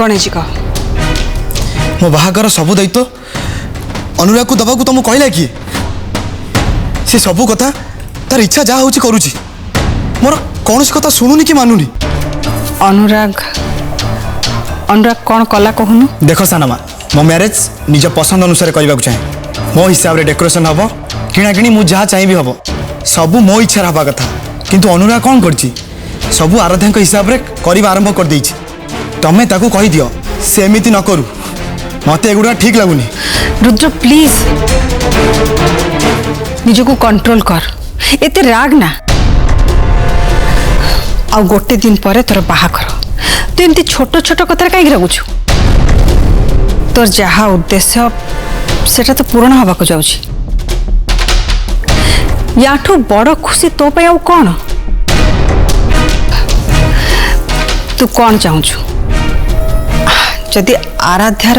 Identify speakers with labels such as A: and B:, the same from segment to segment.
A: कौन है कह
B: मो बाहागर सब दायित्व अनुराग को दबाक तुमको कहला किए से सब कथा तार इच्छा जहाँ हूँ करुच्ची मोर कौन कथा शुणुनी कि मानुनी।
A: अनुराग अनुराग कौन कला कहूनु।
B: देख सानमा मो मैरेज निज पसंद अनुसार करने चाहे मो हिसाब से डेकोरेशन हम किणाकिणी मुझे जहाँ चाहिए हम सबू मो इच्छा हवा कथा किंतु अनुराग कौन करछि सबू आराध्या हिसाब से करवा आरंभ कर देछि तमें ताकू कहि दियो सेमिति न करू मते एगुड़ा ठीक लगुनी।
A: रुद्र प्लीज निजको कंट्रोल कर एते राग ना आ गोटे दिन पर तोर बाहाघर तू एमती छोट छोट कथा कहीं रागुछु तोर जहाँ उद्देश्य सेटा तो पूर्ण हवा को जाउछि याठू बड़ खुशी तो पे आउ कौन तू कौन चाहूछु जदि आराध्यार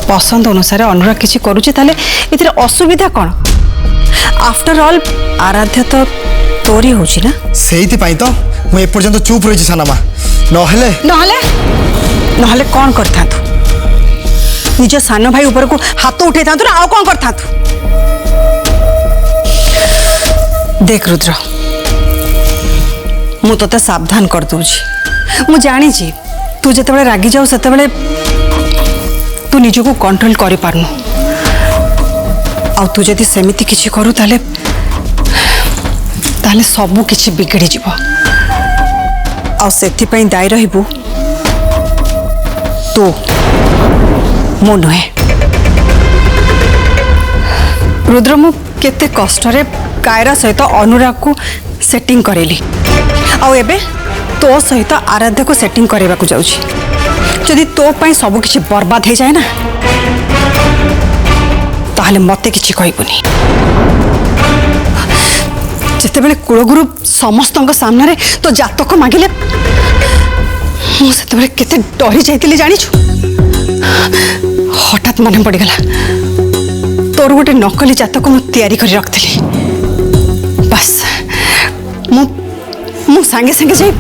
A: पसंद अनुसार अनुराग किसी करुचे ताले इतरे असुविधा कौन आफ्टर ऑल आराध्या तो तोरी होची ना
B: सेहिति पई तो मु एपर्यंत चुप रही सानामा नहले
A: नहले नहले कौन करथा तू निज सान भाई ऊपर को हाथ उठे था ना आउ कौन करथा तू। देख रुद्र मु तो सावधान कर दूची मु जानी छी तू जिते रागी जाऊ से तू निजको कंट्रोल करि पारनु आ तू जदि सेमिति किछि करू ताले ताले सबु किछि बिगड़ी जिवो आ सेथि पई दाई रहिबु तू मो नुहे। रुद्र मु केते कष्ट रे कायरा सहित अनुराग को सेटिंग करेली आ एबे तो सहित आराध्या को सेटिंग करवा को जाउछि जदि तो पाई सब किछि बर्बाद हो जाए ना ताहले मते किछि कहबुनी जिते बेले कुलगुरु समस्त सामने रे तो जातक मागिले मुझे केते डरी जाइतिली जानिछु हठात मन पड़गला तोर गोटे नकली जातक मु तैयारी कर रखली बस मु सांगे सांगे जाई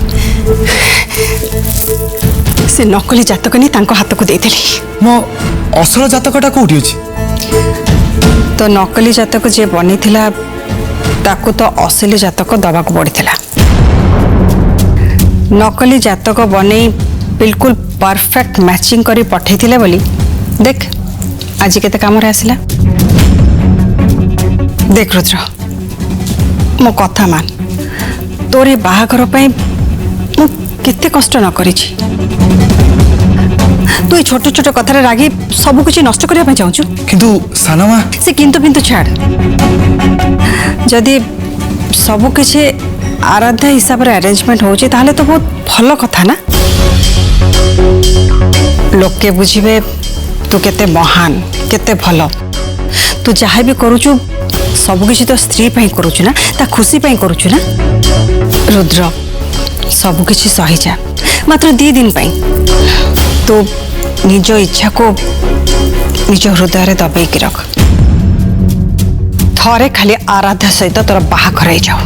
A: से नकली जातक नहीं तांको हाथ को देइथली
B: मो असल जातकटा कोठी अछि
A: तो नकली जातक जे बनी थिला ताकू तो असली जातक दबा को पड़िथिला नकली जातक बने बिल्कुल परफेक्ट मैचिंग करी पठेथिले बोली देख आज केते काम रे आसिला। देख रुद्र मो कथा मान तोरे बाहाघर पई मु केते कष्ट न करिछि तू छोट छोट कथार रागी सब कुछ नष्ट करने चाहूँ
B: किंतु सानमा
A: से किंतु छाड़ जदि सब किसी आराध्या हिसाब से अरेंजमेंट हो ताहले तो बहुत भल कथा ना लोके बुझे तू केते महान केते भल तू जहाँ भी करुचु सब किसी तो स्त्री पाई करुचु ना ता खुशी पाई करुचु ना। रुद्र सब किसी सही जा मात्र 2 दिन पाई तो निज इच्छा को निज हृदय दबाई की रख थरे खाली आराध्या सहित तोर बाहाघर जाओ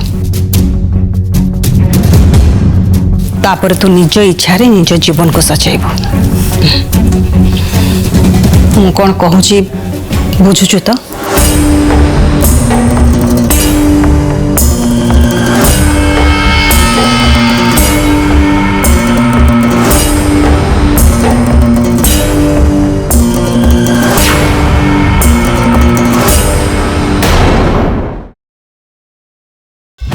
A: तापर तू निज इच्छा रे निज जीवन को सचेबू मु कौन कहूची बुझुचु तो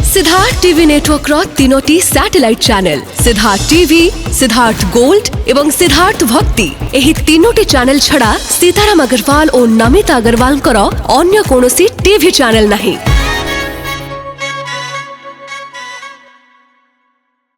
C: सिद्धार्थ टीवी नेटवर्क रो 3टी satellite channel Siddharth TV Siddharth gold एवं सिद्धार्थ भक्ति एही 3टी चैनल छड़ा सीताराम अग्रवाल और नमिता अग्रवाल अन्य कोनोसी टीवी चैनल नहीं।